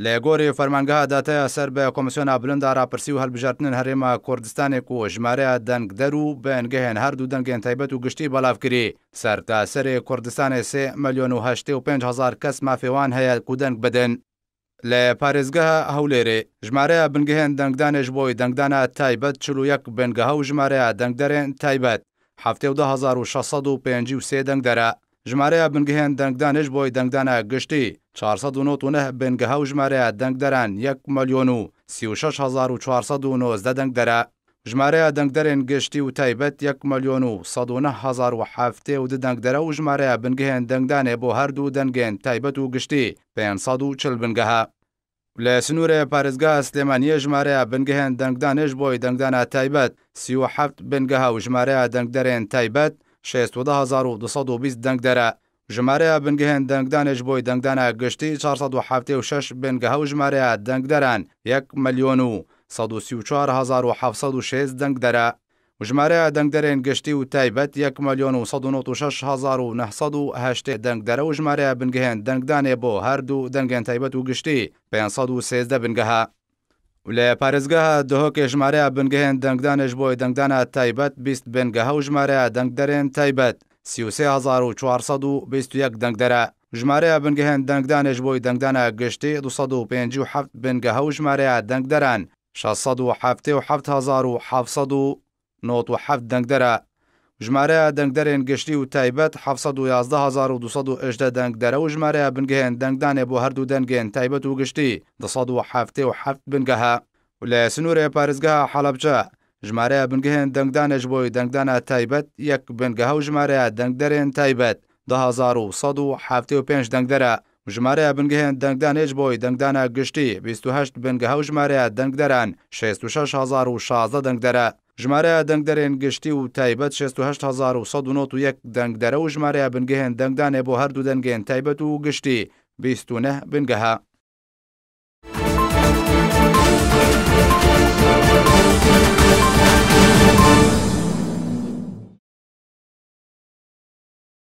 لە گۆری فەرمانگەها داتایە سەر بە کۆمسیۆنا بلندا ڕاپرسی و هەڵبژارتنن هەرێما کوردستانێک و ژمارەیە دەنگدەر و بەنگەهێن هەردوو دەنگێن تایبەت و گشتی بەڵاوکری سەرتاسەرێ کوردستانی 3 ملیۆن و 85 هەزار کەس مافێوان هەیە و دەنگ بدەن. لە پارێزگەها هەولێرێ ژمارەیە بنگەهێن دەنگدانێش بۆی دەنگدانە تایبەت 41 بنگەها و ژمارەیە دەنگدەرێن تایبەت 17653 دەنگدەرە. ژمارەیە بنگەهێن دەنگدانش بۆی دەنگدانە گشتی 499 بنگەها و ژمارەیە دەنگدەران 1 ملیۆن و 36419 دەنگدەرە. ژمارەیە دەنگدەرێن گشتی و تایبەت 1 ملیۆن و 1970 دەنگدەرە و ژمارەیە بنگەهێن دەنگدانێ بۆ هەردوو دەنگێن تایبەت و گشتی 540 بنگەها. لە سنوورێ پارێزگا سلێمانیە ژمارەیە بنگەهێن دەنگدانش بۆی دەنگدانە تایبەت 37 بنگەها و ژمارەیە دەنگدەرێن تایبەت 62220 دەنگدەرە. ژمارەیە بنگەهێن دەنگدانش بۆی دەنگدانە گشتی 476 بنگەها و ژمارەیە دەنگدەران 1 ملیۆن و 134706 دەنگدەرە. ژمارەیە دەنگدەرێن گشتی و تایبەت 1 ملیۆن و 196980 دەنگدەرە و ژمارەیە بنگەهێن دەنگدانێ بۆ هەردوو دەنگێن تایبەت و گشتی 513 بنگەها. لە پارێزگەها دهۆکێ ژمارەیە بنگەهێن دەنگدانش بۆی دەنگدانە تایبەت 20 بنگەها و ژمارەیە دەنگدەرێن تایبەت 33421 دەنگدەرە. ژمارەیە بنگەهێن دەنگدانش بۆی دەنگدانە گشتی 257 بنگەها و ژمارەیە دەنگدەران 677797 دەنگدەرە. ژمارەیە دەنگدەرێن گشتی و تایبەت 711218 دەنگدەرە و ژمارەیە بنگەهێن دەنگدانێ بۆ هەردوو دەنگێن تایبەت و گشتی 277 بنگەها. لە سنوورێ پارێزگەها حەڵەبجە ژمارەیە بنگەهێن دەنگدانش بۆی دەنگدانە تایبەت 1 بنگەها و ژمارەیە دەنگدەرێن تایبەت 10175 دەنگدەرە. ژمارەیە بنگەهێن دەنگدانێش بۆی دەنگدانە گشتی 28 بنگەها و ژمارەیە دەنگدەران 66016 دەنگدەرە. ژمارەیە دەنگدەرێن گشتی و تایبەت 68191 دەنگدەرە و ژمارەیە بنگەهێن دەنگدانێ بۆ هەردوو دەنگێن تایبەت و گشتی 29 بنگەها.